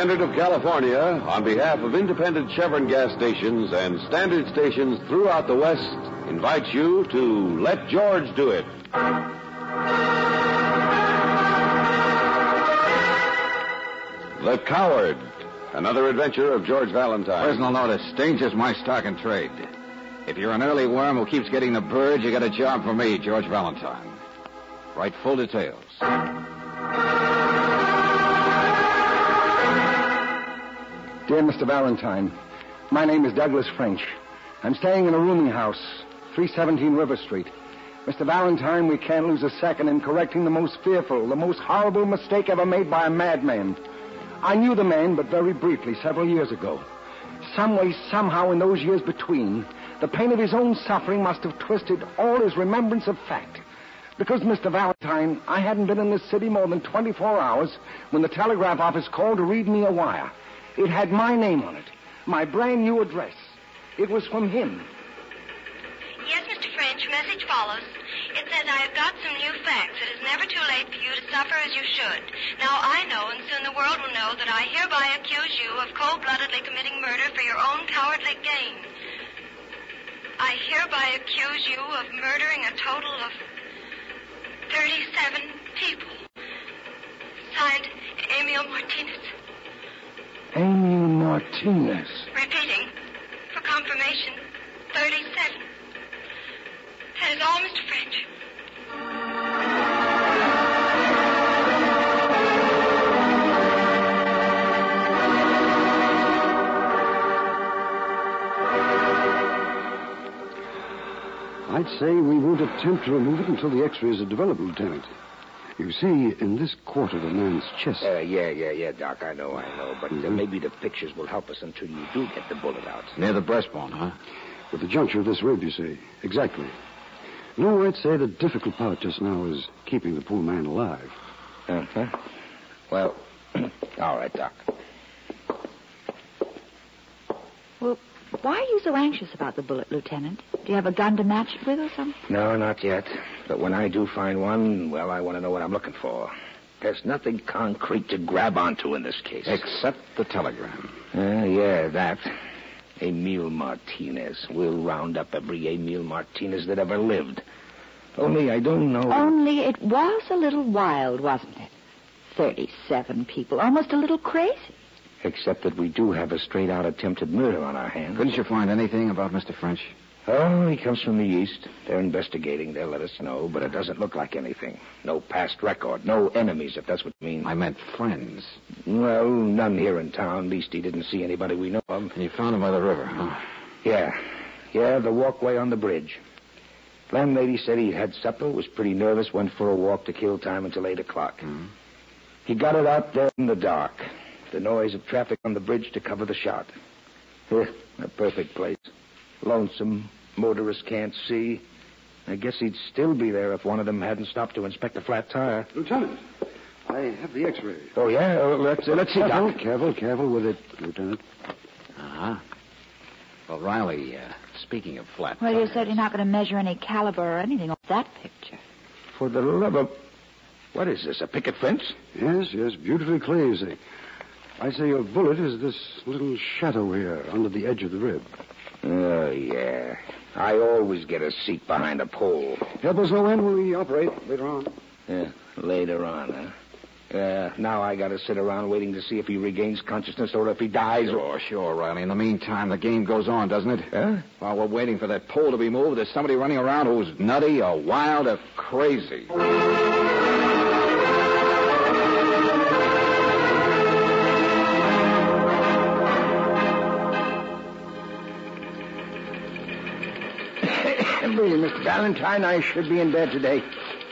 Standard of California, on behalf of independent Chevron gas stations and standard stations throughout the West, invites you to Let George Do It. The Coward, another adventure of George Valentine. Personal notice, danger's my stock and trade. If you're an early worm who keeps getting the birds, you got a job for me, George Valentine. Write full details. Dear Mr. Valentine, my name is Douglas French. I'm staying in a rooming house, 317 River Street. Mr. Valentine, we can't lose a second in correcting the most fearful, the most horrible mistake ever made by a madman. I knew the man, but very briefly, several years ago. Some way, somehow, in those years between, the pain of his own suffering must have twisted all his remembrance of fact. Because, Mr. Valentine, I hadn't been in this city more than 24 hours when the telegraph office called to read me a wire. It had my name on it, my brand new address. It was from him. Yes, Mr. French, message follows. It says I have got some new facts. It is never too late for you to suffer as you should. Now I know, and soon the world will know, that I hereby accuse you of cold-bloodedly committing murder for your own cowardly gain. I hereby accuse you of murdering a total of 37 people. Signed, Emil Martinez. Emil Martinez. Repeating, for confirmation, 37. That is all, Mr. French. I'd say we won't attempt to remove it until the x-rays are developed, Lieutenant. You see, in this quarter of the man's chest... Yeah, Doc, I know. But maybe the pictures will help us until you do get the bullet out. Near the breastbone, huh? With the juncture of this rib, you see. Exactly. No, I'd say the difficult part just now is keeping the poor man alive. Uh-huh. Well, all right, Doc. Well, why are you so anxious about the bullet, Lieutenant? Do you have a gun to match it with or something? No, not yet. But when I do find one, well, I want to know what I'm looking for. There's nothing concrete to grab onto in this case. Except the telegram. Yeah, that. Emil Martinez. We'll round up every Emil Martinez that ever lived. Only I don't know... Only it was a little wild, wasn't it? 37 people. Almost a little crazy. Except that we do have a straight-out attempted murder on our hands. Couldn't you find anything about Mr. French? Oh, he comes from the east. They're investigating. They'll let us know, but it doesn't look like anything. No past record. No enemies, if that's what you mean. I meant friends. Well, none here in town. At least he didn't see anybody we know of. And you found him by the river, huh? Yeah, the walkway on the bridge. Landlady said he had supper, was pretty nervous, went for a walk to kill time until 8 o'clock. Mm-hmm. He got it out there in the dark. The noise of traffic on the bridge to cover the shot. A perfect place. Lonesome. Motorists can't see. I guess he'd still be there if one of them hadn't stopped to inspect a flat tire. Lieutenant, I have the x-ray. Oh, yeah? Let's see, Doc. Careful with it, Lieutenant. Uh-huh. Well, Riley, speaking of flat Well, tires... you said you're not going to measure any caliber or anything on that picture. For the love of... What is this, a picket fence? Yes, beautifully clear, you see. I say your bullet is this little shadow here under the edge of the rib. Oh, yeah. I always get a seat behind a pole. Help us know when we operate later on. Yeah, later on, huh? Now I got to sit around waiting to see if he regains consciousness or if he dies. Sure, Riley. In the meantime, the game goes on, doesn't it? Huh? While we're waiting for that pole to be moved, there's somebody running around who's nutty or wild or crazy. Really, Mr. Valentine, I should be in bed today.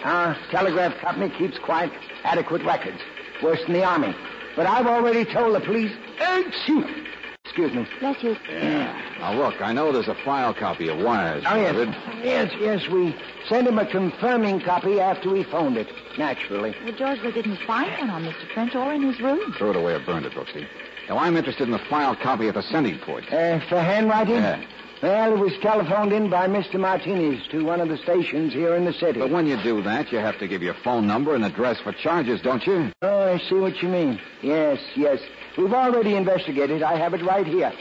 Our telegraph company keeps quite adequate records. Worse than the Army. But I've already told the police... Excuse me. Bless you. Yeah. Now, look, I know there's a file copy of wires. Oh, yes. Yes, we sent him a confirming copy after we phoned it, naturally. Well, George, they didn't find one on Mr. French or in his room. Throw it away or burned it, Brooksy. Now, I'm interested in the file copy at the sending point. For handwriting? Yeah. Well, it was telephoned in by Mr. Martinez to one of the stations here in the city. But when you do that, you have to give your phone number and address for charges, don't you? Oh, I see what you mean. Yes. We've already investigated. I have it right here.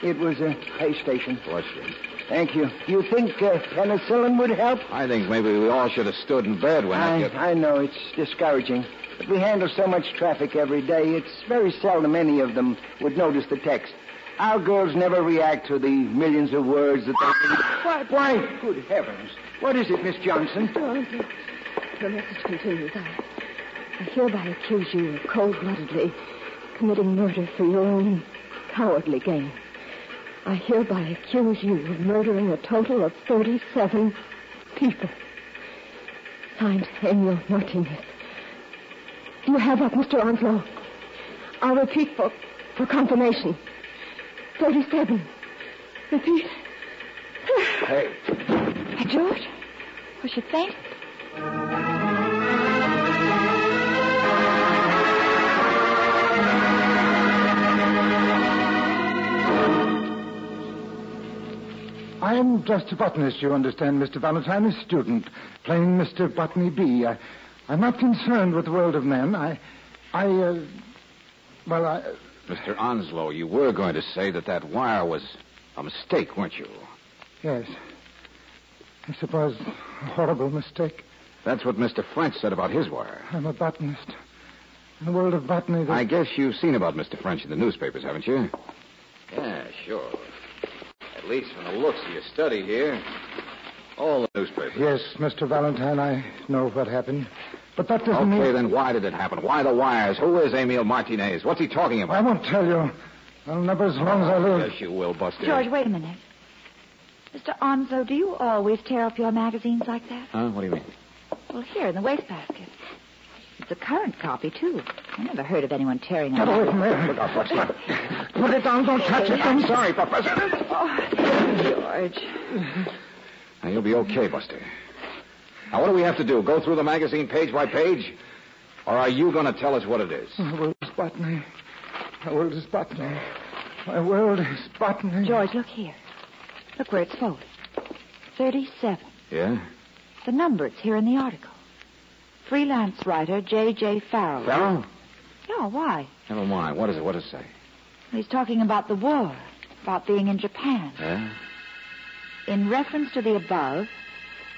It was a pay station. Bless you. Thank you. You think penicillin would help? I think maybe we all should have stood in bed when I know. It's discouraging. But we handle so much traffic every day, it's very seldom any of them would notice the text. Our girls never react to the millions of words that they... Why? Good heavens. What is it, Miss Johnson? The message continues. I hereby accuse you of cold-bloodedly committing murder for your own cowardly gain. I hereby accuse you of murdering a total of 37 people. Signed, Emil Martinez. Do you have that, Mr. Onslow? I'll repeat for confirmation. 37. Repeat. Hey. Hey, George. Was she faint? I'm just a botanist, you understand, Mr. Valentine, a student, playing Mr. Botany B. I'm not concerned with the world of men. Mr. Onslow, you were going to say that wire was a mistake, weren't you? Yes. I suppose a horrible mistake. That's what Mr. French said about his wire. I'm a botanist. In the world of botany... I guess you've seen about Mr. French in the newspapers, haven't you? Yeah, sure. At least from the looks of your study here. All the newspapers. Yes, Mr. Valentine, I know what happened. But that doesn't mean... Okay, then why did it happen? Why the wires? Who is Emil Martinez? What's he talking about? I won't tell you. I'll never as long as I live. Yes, you will, Buster. George, wait a minute. Mr. Onslow, do you always tear up your magazines like that? Huh? What do you mean? Well, here in the wastebasket. It's a current copy, too. I never heard of anyone tearing Get up. away from there. Look out, Buster. Put it down. Don't touch it. I'm sorry, Professor. Oh, George. Now, you'll be okay, Buster. Now, what do we have to do? Go through the magazine page by page? Or are you going to tell us what it is? My world is botany. My world is botany. My world is botany. George, look here. Look where it's folded. 37. Yeah? The number, it's here in the article. Freelance writer J.J. Farrell. Farrell? Yeah, why? Never mind. What is it? What does it say? He's talking about the war, about being in Japan. Yeah? In reference to the above,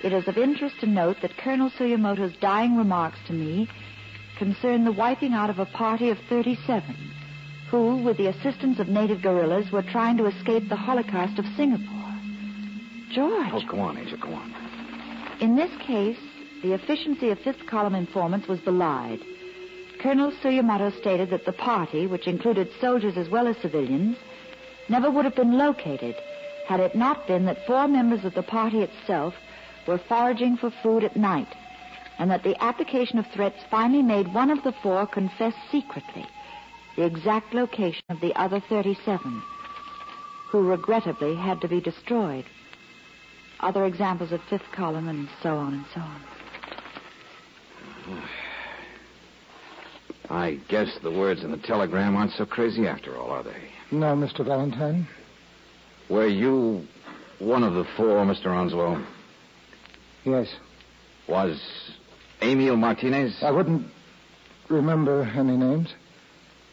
it is of interest to note that Colonel Tsuyamoto's dying remarks to me concern the wiping out of a party of 37 who, with the assistance of native guerrillas, were trying to escape the Holocaust of Singapore. George. Oh, go on, Angel, go on. In this case, the efficiency of fifth column informants was belied. Colonel Tsuyamoto stated that the party, which included soldiers as well as civilians, never would have been located had it not been that 4 members of the party itself were foraging for food at night, and that the application of threats finally made one of the 4 confess secretly the exact location of the other 37, who regrettably had to be destroyed. Other examples of fifth column, and so on and so on. I guess the words in the telegram aren't so crazy after all, are they? No, Mr. Valentine. Were you one of the 4, Mr. Onslow? Yes. Was Emil Martinez? I wouldn't remember any names.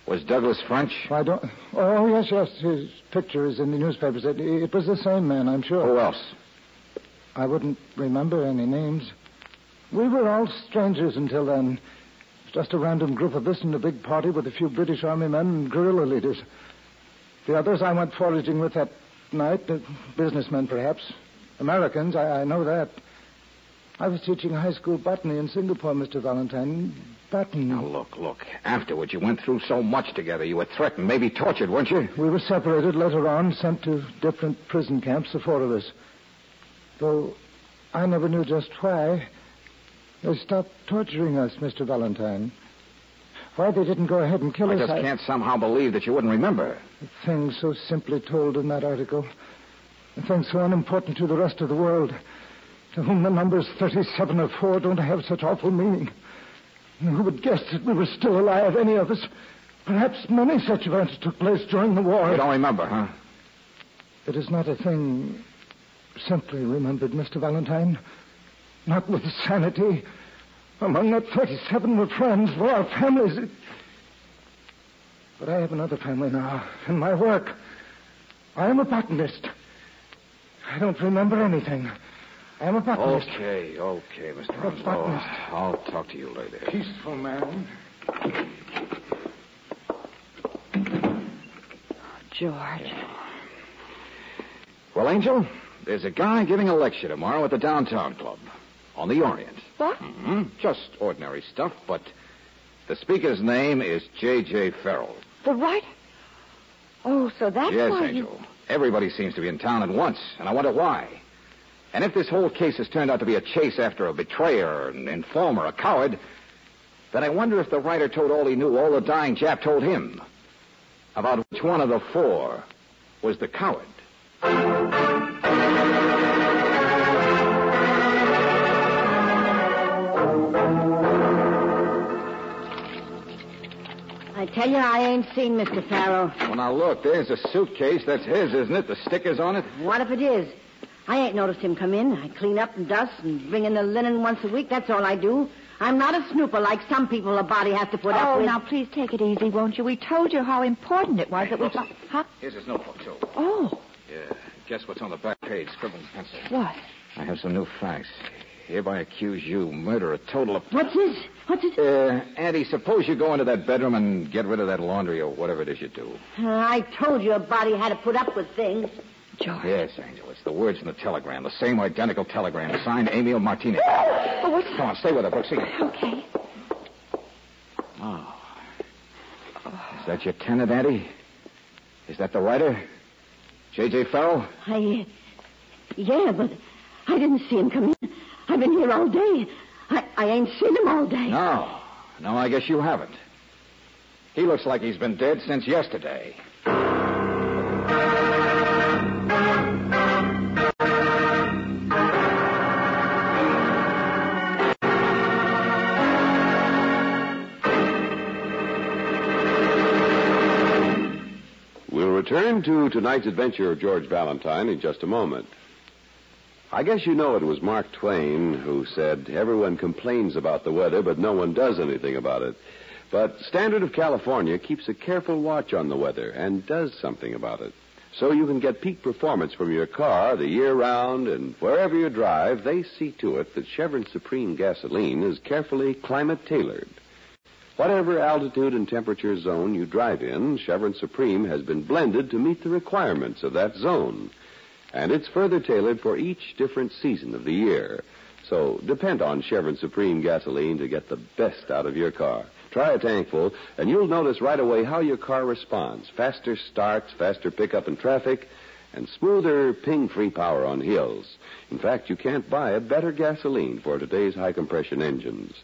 Was Douglas French? I don't... Oh, yes. His picture is in the newspapers. It was the same man, I'm sure. Who else? I wouldn't remember any names. We were all strangers until then. It was just a random group of us in a big party with a few British Army men and guerrilla leaders. The others I went foraging with that night, businessmen perhaps. Americans, I know that. I was teaching high school botany in Singapore, Mr. Valentine. Botany. Now, look. Afterwards, you went through so much together. You were threatened, maybe tortured, weren't you? We were separated later on, sent to different prison camps, the 4 of us. Though I never knew just why. They stopped torturing us, Mr. Valentine. Why they didn't go ahead and kill us, I just can't somehow believe that you wouldn't remember. The things so simply told in that article. The things so unimportant to the rest of the world. To whom the numbers 37 or 4 don't have such awful meaning. Who would guess that we were still alive, any of us? Perhaps many such events took place during the war. You don't remember, huh? It is not a thing simply remembered, Mr. Valentine. Not with sanity. Among that 37 were friends, were our families. But I have another family now, in my work. I am a botanist. I don't remember anything. I am a botanist. Okay, Mr. A botanist. I'll talk to you later. Peaceful man. George. Well, Angel, there's a guy giving a lecture tomorrow at the downtown club on the Orient. What? Mm-hmm. Just ordinary stuff, but the speaker's name is J.J. Farrell. The writer? Oh, so that's Yes, why Angel. Everybody seems to be in town at once, and I wonder why. And if this whole case has turned out to be a chase after a betrayer, an informer, a coward, then I wonder if the writer told all he knew, all the dying Jap told him, about which one of the four was the coward. I tell you, I ain't seen Mr. Farrell. Well, now, look, there's a suitcase. That's his, isn't it? The stickers on it? What if it is? I ain't noticed him come in. I clean up and dust and bring in the linen once a week. That's all I do. I'm not a snooper like some people a body has to put up Oh, with. now, please take it easy, won't you? We told you how important it was that we... Huh? Here's his notebook, too. Oh, Yeah. Guess what's on the back page? Scribbled in pencil. what? I have some new facts. Hereby accuse you murder a total of... What's this? What's this? Auntie, suppose you go into that bedroom and get rid of that laundry or whatever it is you do. I told you a body had to put up with things. George. Yes, Angel. It's the words in the telegram. The same identical telegram. Signed Emil Martinez. Oh, what's... Come on, stay with her, Brooksy. Okay. Oh. Is that your tenant, Auntie? Is that the writer? J.J. Farrell? Yeah, but I didn't see him come in. I've been here all day. I ain't seen him all day. No, I guess you haven't. He looks like he's been dead since yesterday. We'll return to tonight's adventure of George Valentine in just a moment. I guess you know it was Mark Twain who said, everyone complains about the weather, but no one does anything about it. But Standard of California keeps a careful watch on the weather and does something about it. So you can get peak performance from your car the year round, and wherever you drive, they see to it that Chevron Supreme gasoline is carefully climate-tailored. Whatever altitude and temperature zone you drive in, Chevron Supreme has been blended to meet the requirements of that zone. And it's further tailored for each different season of the year. So depend on Chevron Supreme gasoline to get the best out of your car. Try a tankful, and you'll notice right away how your car responds. Faster starts, faster pickup in traffic, and smoother ping-free power on hills. In fact, you can't buy a better gasoline for today's high-compression engines.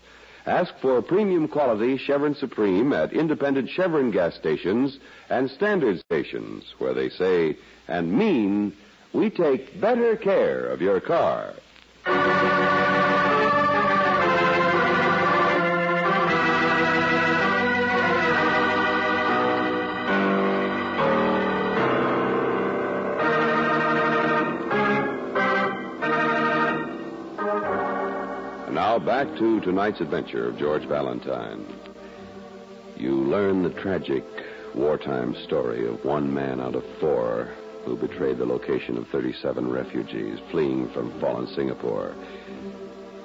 Ask for premium quality Chevron Supreme at independent Chevron gas stations and standard stations, where they say and mean, we take better care of your car. Now back to tonight's adventure of George Valentine. You learn the tragic wartime story of one man out of four who betrayed the location of 37 refugees fleeing from fallen Singapore.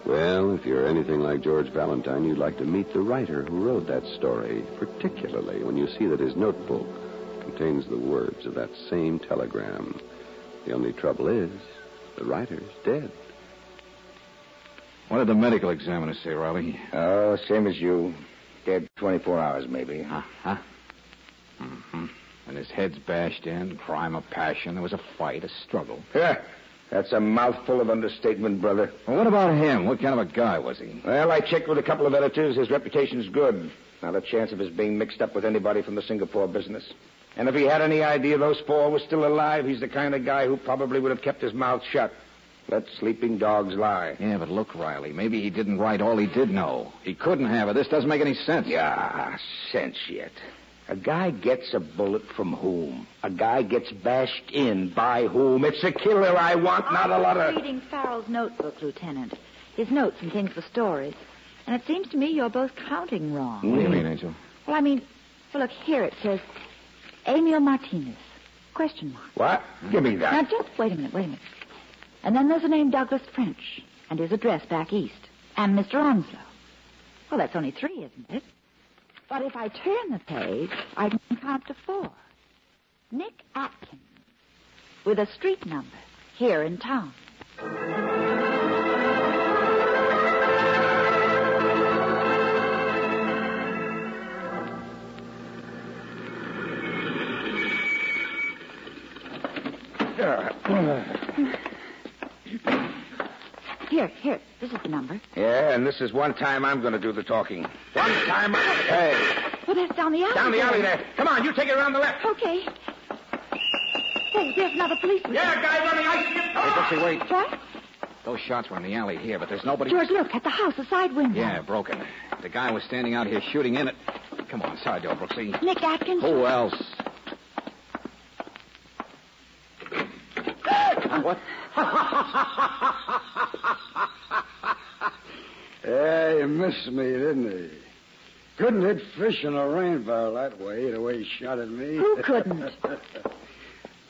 Well, if you're anything like George Valentine, you'd like to meet the writer who wrote that story, particularly when you see that his notebook contains the words of that same telegram. The only trouble is, the writer's dead. What did the medical examiner say, Riley? Oh, same as you. Dead 24 hours, maybe. Uh-huh. Mm-hmm. And his head's bashed in, crime of passion. There was a fight, a struggle. Yeah, that's a mouthful of understatement, brother. Well, what about him? What kind of a guy was he? Well, I checked with a couple of editors. His reputation's good. Not a chance of his being mixed up with anybody from the Singapore business. And if he had any idea those four were still alive, he's the kind of guy who probably would have kept his mouth shut. Let sleeping dogs lie. Yeah, but look, Riley, maybe he didn't write all he did know. He couldn't have it. This doesn't make any sense. Yeah, sense yet. A guy gets a bullet from whom? A guy gets bashed in by whom? It's a killer I want, not a lot of... I was reading Farrell's notebook, Lieutenant. His notes and things for stories. And it seems to me you're both counting wrong. What do you mean, Angel? Well, look, here it says, Emil Martinez, question mark. What? Give me that. Now, just wait a minute. And then there's the name Douglas French, and his address back east, and Mr. Onslow. Well, that's only 3, isn't it? But if I turn the page, I can count to 4. Nick Atkins, with a street number, here in town. Here, this is the number. Yeah, and this is one time I'm going to do the talking. One time Hey. Well, that's down the alley. Down the alley there. Come on, you take it around the left. Okay. There's another policeman. Yeah, guy running ice. Hey, Brooksy, wait. What? Those shots were in the alley here, but there's nobody... George, look, at the house, the side window. Yeah, broken. The guy was standing out here shooting in it. Come on, side door, Brooksy. Nick Atkins. Who else? What? Yeah, you missed me, didn't he? Couldn't hit fish in a rain barrel that way, the way he shot at me. Who couldn't?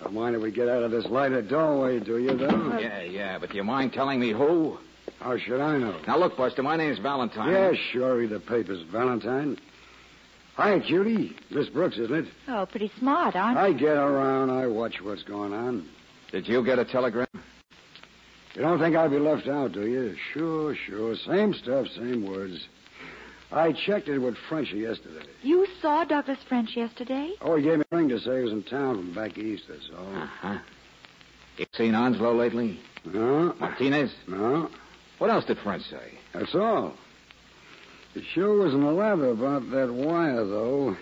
Don't mind if we get out of this lighted doorway, do you, though? Yeah, but do you mind telling me who? How should I know? Now, look, Buster, my name's Valentine. Yeah, sure, read the papers, Valentine. Hi, cutie. Miss Brooks, isn't it? Oh, pretty smart, aren't you? I get around, I watch what's going on. Did you get a telegram? You don't think I'll be left out, do you? Sure. Same stuff, same words. I checked it with Frenchy yesterday. You saw Douglas French yesterday? Oh, he gave me a ring to say he was in town from back east, that's all. Uh-huh. You seen Onslow lately? No. Martinez? No. What else did French say? That's all. It sure wasn't a lather about that wire, though.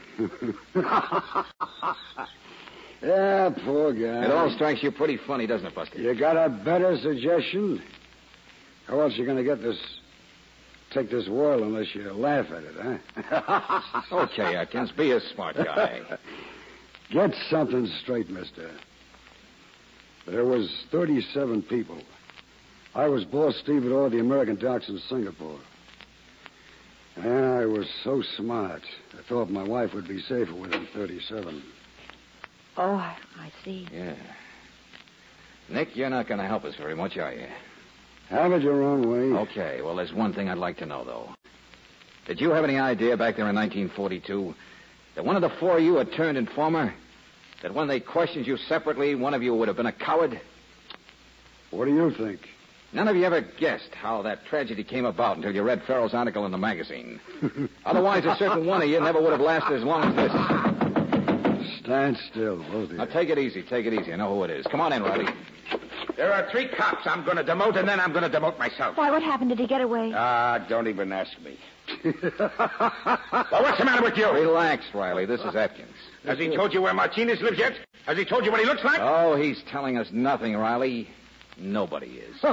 Yeah, poor guy. It all strikes you pretty funny, doesn't it, Buster? You got a better suggestion? How else you going to take this world unless you laugh at it, huh? Okay, Atkins, be a smart guy. Get something straight, mister. There was 37 people. I was boss stevedore of the American docks in Singapore. And I was so smart. I thought my wife would be safer with them 37. Oh, I see. Yeah. Nick, you're not going to help us very much, are you? Have it your own way. Okay, well, there's one thing I'd like to know, though. Did you have any idea back there in 1942 that one of the 4 of you had turned informer? That when they questioned you separately, one of you would have been a coward? What do you think? None of you ever guessed how that tragedy came about until you read Farrell's article in the magazine. Otherwise, a certain one of you never would have lasted as long as this. Stand still, both of you. Now, take it easy. I know who it is. Come on in, Riley. There are 3 cops I'm going to demote, and then I'm going to demote myself. Why, what happened? Did he get away? Don't even ask me. Well, what's the matter with you? Relax, Riley. This is Atkins. Has he told you where Martinez lives yet? Has he told you what he looks like? Oh, he's telling us nothing, Riley. Nobody is.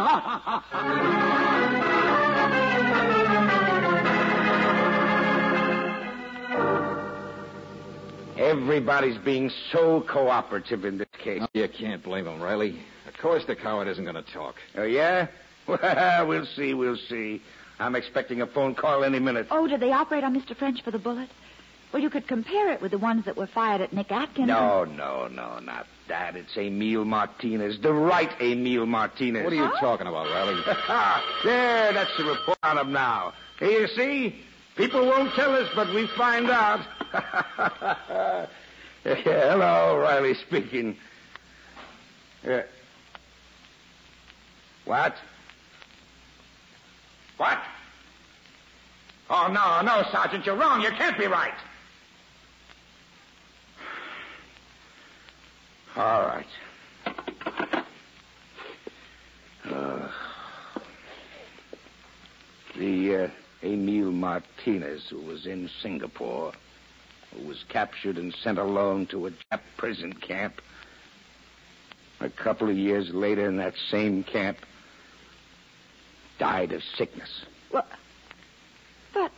Everybody's being so cooperative in this case. Oh, you can't blame him, Riley. Of course the coward isn't going to talk. Oh, yeah? Well, we'll see. I'm expecting a phone call any minute. Oh, did they operate on Mr. French for the bullet? Well, you could compare it with the ones that were fired at Nick Atkins. No, not that. It's Emil Martinez. The right Emil Martinez. What are you talking about, Riley? There, that's the report on him now. Here, you see? People won't tell us, but we find out. Hello, Riley speaking. What? What? Oh, no, Sergeant, you're wrong. You can't be right. All right. The Emil Martinez, who was in Singapore, who was captured and sent alone to a Jap prison camp. A couple of years later, in that same camp, died of sickness. Well, but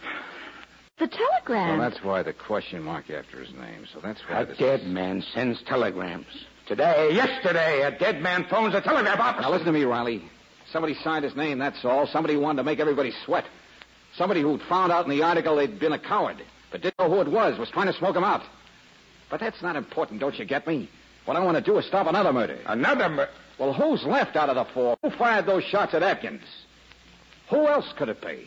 the telegram telegram. Well, that's why the question mark after his name. So that's why A dead man sends telegrams. Yesterday, a dead man phones a telegraph office. Now, listen to me, Riley. Somebody signed his name, that's all. Somebody wanted to make everybody sweat. Somebody who'd found out in the article they'd been a coward, but didn't know who it was trying to smoke him out. But that's not important, don't you get me? What I want to do is stop another murder. Another murder? Well, who's left out of the four? Who fired those shots at Atkins? Who else could it be?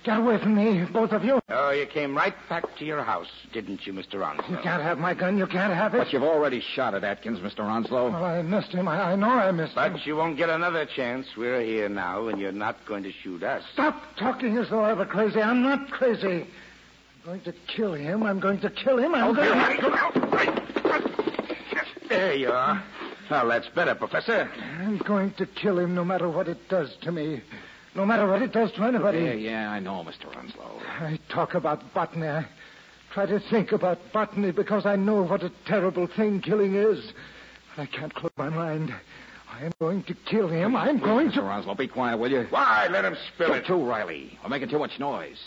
Get away from me, both of you. Oh, you came right back to your house, didn't you, Mr. Onslow? You can't have my gun. You can't have it. But you've already shot at Atkins, Mr. Onslow. Well, I missed him. I know I missed him. But you won't get another chance. We're here now, and you're not going to shoot us. Stop talking as though I were crazy. I'm not crazy. I'm going to kill him. I'm going to kill him. There you are. Well, that's better, Professor. I'm going to kill him no matter what it does to me. No matter what it does to anybody. Yeah, I know, Mr. Onslow. I talk about botany. I try to think about botany because I know what a terrible thing killing is. But I can't close my mind. I am going to kill him. I'm going to... Mr. Onslow, be quiet, will you? Why? Let him spill it. Too, Riley. We're making too much noise.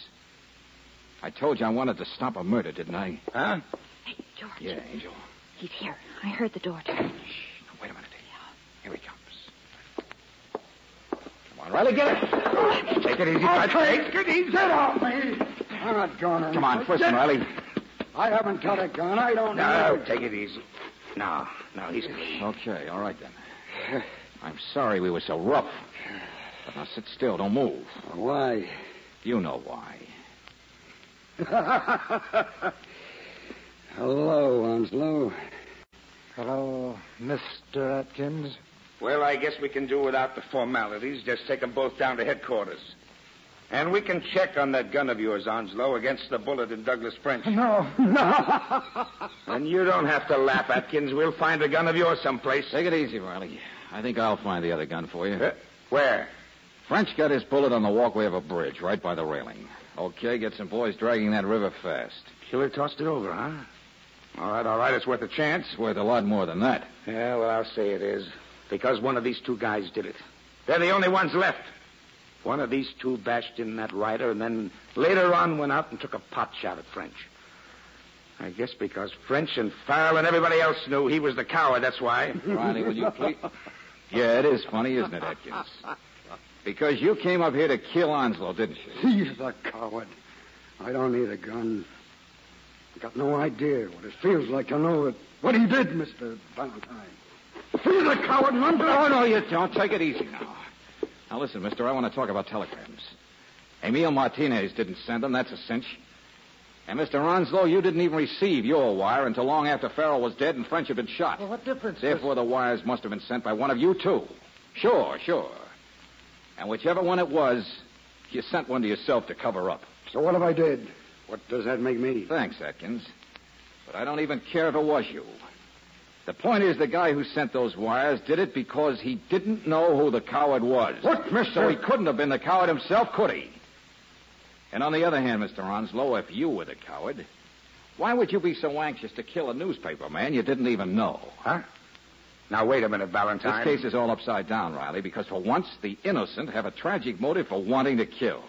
I told you I wanted to stop a murder, didn't I? Huh? Hey, George. Yeah, Angel. He's here. I heard the door turn. Shh. Now, wait a minute. Here he comes. Come on, Riley, get it. Take it easy, bud. Take it easy. Get off me. I'm not going. Come on, first one, Riley. I haven't got a gun. I don't No, know. take it easy. No, he's clean. Okay, all right then. I'm sorry we were so rough. But now sit still, don't move. Why? You know why. Hello, Onslow. Hello, Mr. Atkins. Well, I guess we can do without the formalities. Just take them both down to headquarters. And we can check on that gun of yours, Onslow, against the bullet in Douglas French. No. And you don't have to laugh, Atkins. We'll find a gun of yours someplace. Take it easy, Riley. I think I'll find the other gun for you. Where? French got his bullet on the walkway of a bridge right by the railing. Okay, get some boys dragging that river fast. Killer tossed it over, huh? All right. It's worth a chance. It's worth a lot more than that. Yeah, well, I'll say it is. Because one of these two guys did it. They're the only ones left. One of these two bashed in that rider and then later on went out and took a pot shot at French. I guess because French and Farrell and everybody else knew he was the coward, that's why. Riley, will you please? Yeah, it is funny, isn't it, Atkins? Because you came up here to kill Onslow, didn't you? He's a coward. I don't need a gun. I got no idea what it feels like to know what he did, Mr. Valentine. He's a coward, and I'm going to... Oh, no, you don't. Take it easy now. Now, listen, mister, I want to talk about telegrams. Emil Martinez didn't send them. That's a cinch. And, Mr. Onslow, you didn't even receive your wire until long after Farrell was dead and French had been shot. Well, what difference? Therefore, the wires must have been sent by one of you two. Sure. And whichever one it was, you sent one to yourself to cover up. So what if I did? What does that make me? Thanks, Atkins. But I don't even care if it was you. The point is the guy who sent those wires did it because he didn't know who the coward was. What, mister? So he couldn't have been the coward himself, could he? And on the other hand, Mr. Onslow, if you were the coward, why would you be so anxious to kill a newspaper man you didn't even know? Huh? Now, wait a minute, Valentine. This case is all upside down, Riley, because for once, the innocent have a tragic motive for wanting to kill.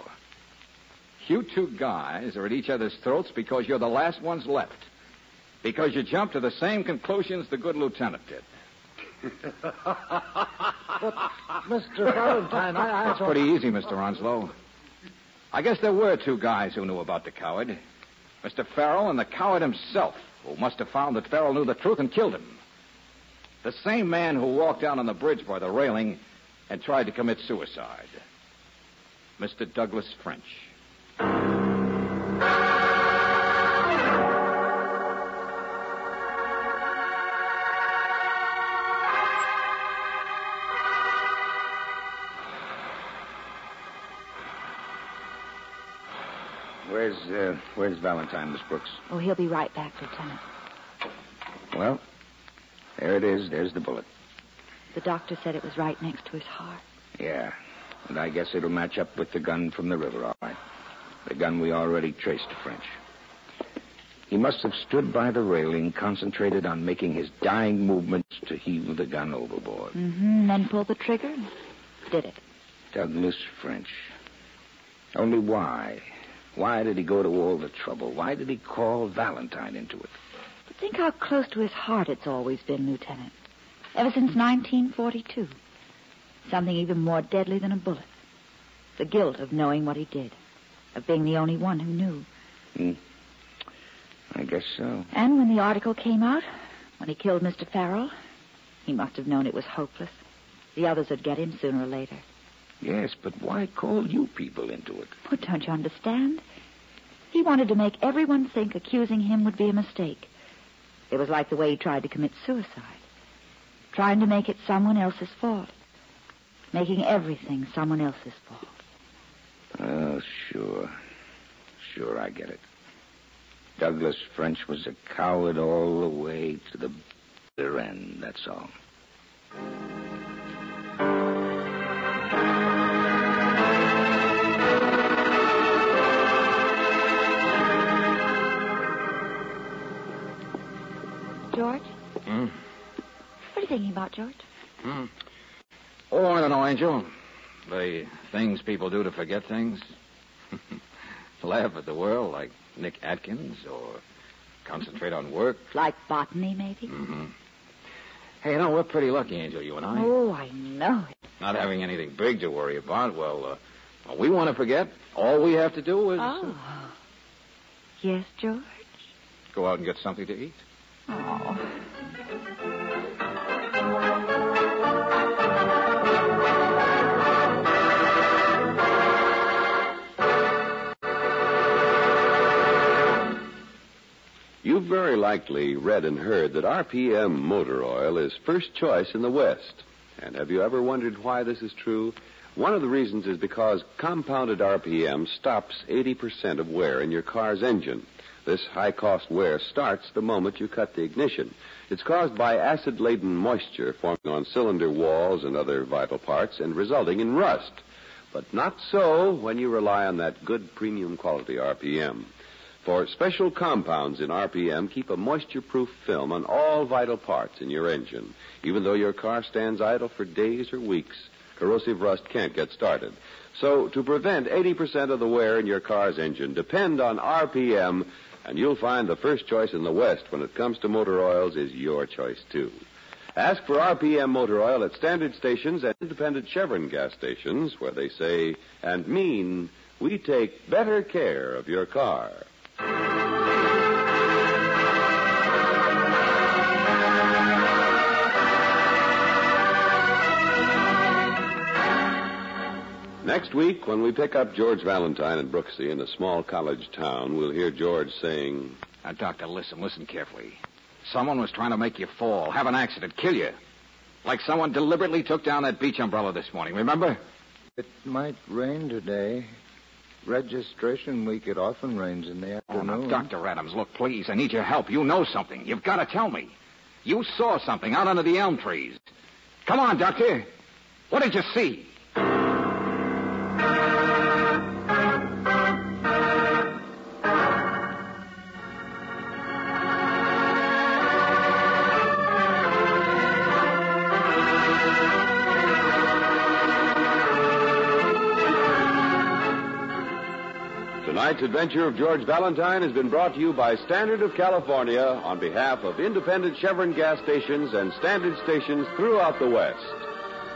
You two guys are at each other's throats because you're the last ones left. Because you jumped to the same conclusions the good lieutenant did. But, Mr. Valentine, I That's pretty easy, Mr. Onslow. I guess there were two guys who knew about the coward. Mr. Farrell and the coward himself, who must have found that Farrell knew the truth and killed him. The same man who walked down on the bridge by the railing and tried to commit suicide. Mr. Douglas French. Where's Valentine, Miss Brooks? Oh, he'll be right back, Lieutenant. Well, there it is. There's the bullet. The doctor said it was right next to his heart. Yeah, and I guess it'll match up with the gun from the river, all right. The gun we already traced to French. He must have stood by the railing, concentrated on making his dying movements to heave the gun overboard. Mm-hmm. Then pulled the trigger and did it. Douglas French. Only why? Why did he go to all the trouble? Why did he call Valentine into it? But think how close to his heart it's always been, Lieutenant. Ever since 1942. Something even more deadly than a bullet. The guilt of knowing what he did. Of being the only one who knew. I guess so. And when the article came out, when he killed Mr. Farrell, he must have known it was hopeless. The others would get him sooner or later. Yes, but why call you people into it? Oh, don't you understand? He wanted to make everyone think accusing him would be a mistake. It was like the way he tried to commit suicide. Trying to make it someone else's fault. Making everything someone else's fault. Oh, sure. Sure, I get it. Douglas French was a coward all the way to the bitter end, that's all. George? What are you thinking about, George? Oh, I don't know, Angel. The things people do to forget things. Laugh at the world like Nick Atkins or concentrate on work. Like botany, maybe? Mm-hmm. Hey, you know, we're pretty lucky, Angel, you and I. Oh, I know it. Not having anything big to worry about. Well, we want to forget. All we have to do is... Oh. Yes, George? Go out and get something to eat. Oh. You've very likely read and heard that RPM motor oil is first choice in the West. And have you ever wondered why this is true? One of the reasons is because compounded RPM stops 80% of wear in your car's engine. This high-cost wear starts the moment you cut the ignition. It's caused by acid-laden moisture forming on cylinder walls and other vital parts and resulting in rust. But not so when you rely on that good premium quality RPM. For special compounds in RPM keep a moisture-proof film on all vital parts in your engine. Even though your car stands idle for days or weeks, corrosive rust can't get started. So to prevent 80% of the wear in your car's engine, depend on RPM, and you'll find the first choice in the West when it comes to motor oils is your choice, too. Ask for RPM motor oil at standard stations and independent Chevron gas stations where they say and mean, we take better care of your car. Next week, when we pick up George Valentine and Brooksy in a small college town, we'll hear George saying... Now, Doctor, listen carefully. Someone was trying to make you fall, have an accident, kill you. Like someone deliberately took down that beach umbrella this morning, remember? It might rain today. Registration week, it often rains in the afternoon. Oh, now, Dr. Adams, look, please, I need your help. You know something. You've got to tell me. You saw something out under the elm trees. Come on, Doctor. What did you see? Tonight's adventure of George Valentine has been brought to you by Standard of California on behalf of independent Chevron gas stations and standard stations throughout the West.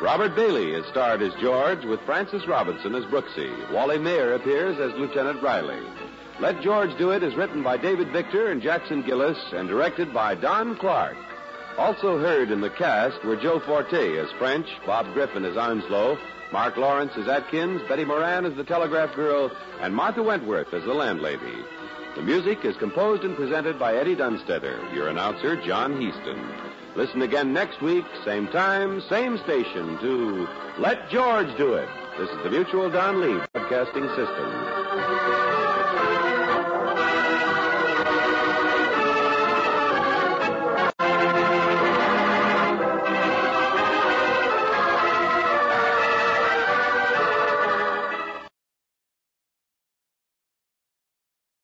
Robert Bailey is starred as George with Francis Robinson as Brooksy. Wally Mayer appears as Lieutenant Riley. Let George Do It is written by David Victor and Jackson Gillis and directed by Don Clark. Also heard in the cast were Joe Forte as French, Bob Griffin as Onslow, Mark Lawrence as Atkins, Betty Moran as the telegraph girl, and Martha Wentworth as the landlady. The music is composed and presented by Eddie Dunstetter, your announcer, John Heaston. Listen again next week, same time, same station, to Let George Do It. This is the Mutual Don Lee Broadcasting System.